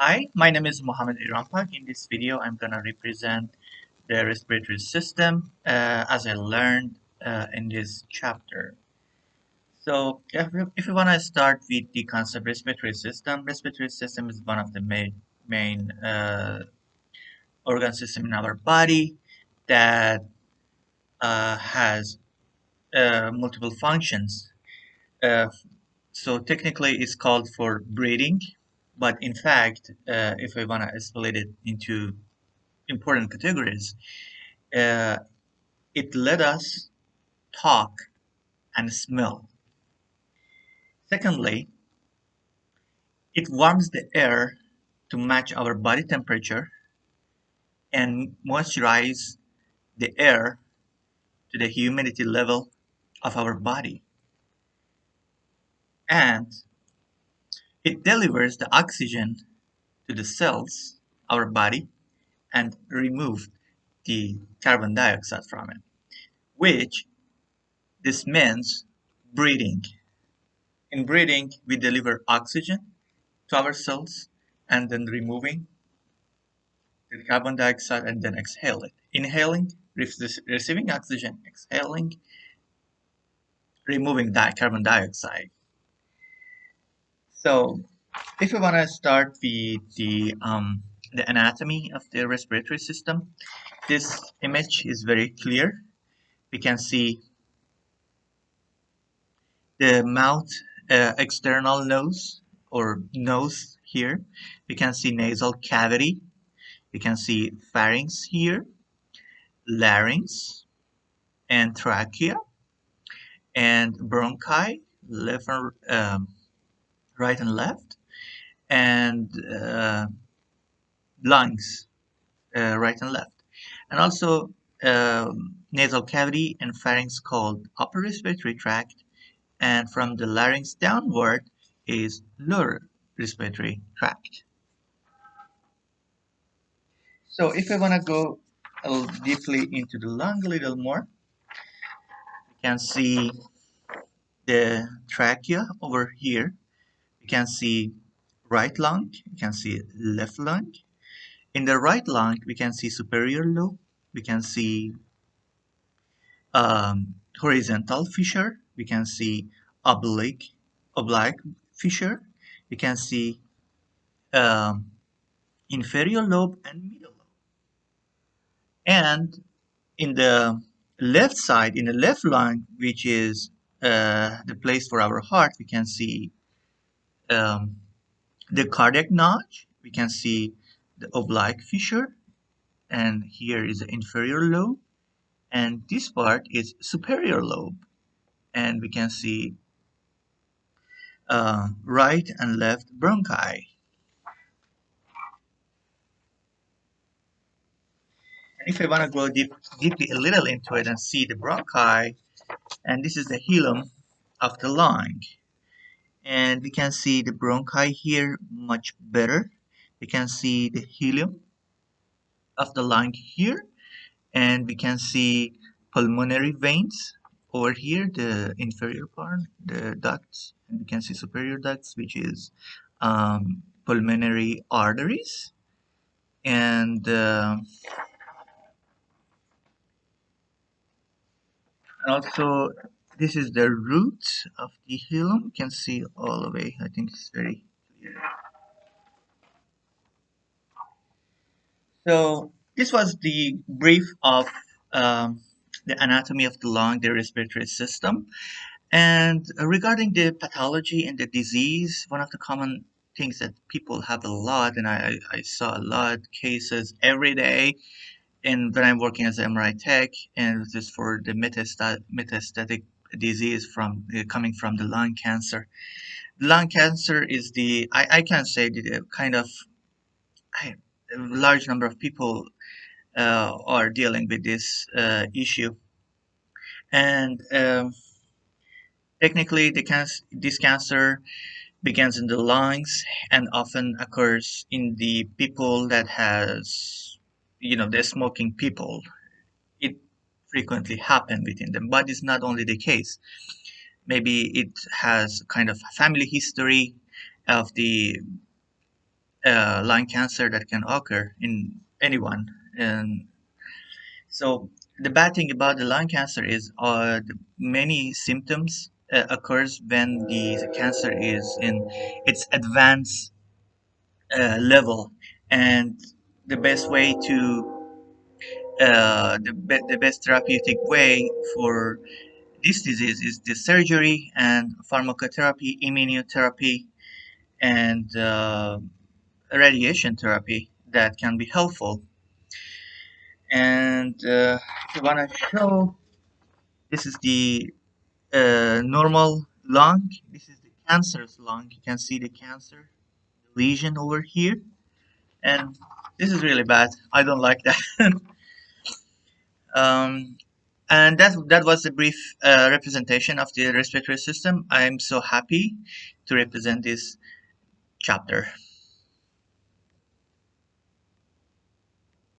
Hi, my name is Mohammed Irampak. In this video, I'm going to represent the respiratory system as I learned in this chapter. So, if we want to start with the concept respiratory system is one of the main organ system in our body that has multiple functions. Uh, so technically, it's called for breathing, but in fact, if we want to split it into important categories, uh, it let us talk and smell. Secondly, it warms the air to match our body temperature and moisturize the air to the humidity level of our body. And it delivers the oxygen to the cells, our body, and remove the carbon dioxide from it, which this means breathing. In breathing, we deliver oxygen to our cells and then removing the carbon dioxide and then exhale it. Inhaling, receiving oxygen, exhaling, removing carbon dioxide. So, if we want to start with the anatomy of the respiratory system, this image is very clear. We can see the mouth, external nose or nose here. We can see nasal cavity. We can see pharynx here, larynx, and trachea, and bronchi, left and right and left, and lungs, right and left, and also nasal cavity and pharynx called upper respiratory tract, and from the larynx downward is lower respiratory tract. So if I want to go a little deeply into the lung a little more, you can see the trachea over here. You can see right lung, you can see left lung. In the right lung, we can see superior lobe, we can see horizontal fissure, we can see oblique fissure, we can see um, inferior lobe and middle lobe. And in the left side, in the left lung, which is the place for our heart, we can see um, the cardiac notch, we can see the oblique fissure, and here is the inferior lobe, and this part is superior lobe, and we can see right and left bronchi. And if I want to go deeply a little into it and see the bronchi, and this is the hilum of the lung, and we can see the bronchi here much better. We can see the hilum of the lung here, and we can see pulmonary veins over here, the inferior part, the ducts, and we can see superior ducts, which is pulmonary arteries, and also this is the root of the hilum. You can see all the way. I think it's very clear. So this was the brief of um, the anatomy of the lung, the respiratory system. And regarding the pathology and the disease, one of the common things that people have a lot, and I saw a lot cases every day, and when I'm working as an MRI tech, and this is for the metastatic disease from coming from the lung cancer. Lung cancer is I can say the kind of I, a large number of people are dealing with this issue, and technically this cancer begins in the lungs and often occurs in the people that has, the smoking people. It frequently happen within them, but it's not only the case. Maybe it has kind of family history of the lung cancer that can occur in anyone. And so the bad thing about the lung cancer is many symptoms occurs when the cancer is in its advanced level, and the best way to the best therapeutic way for this disease is the surgery and pharmacotherapy, immunotherapy, and radiation therapy that can be helpful. And if you want to show, this is the normal lung. This is the cancerous lung. You can see the cancer lesion over here, and this is really bad. I don't like that. um, and that was a brief representation of the respiratory system. I'm so happy to represent this chapter.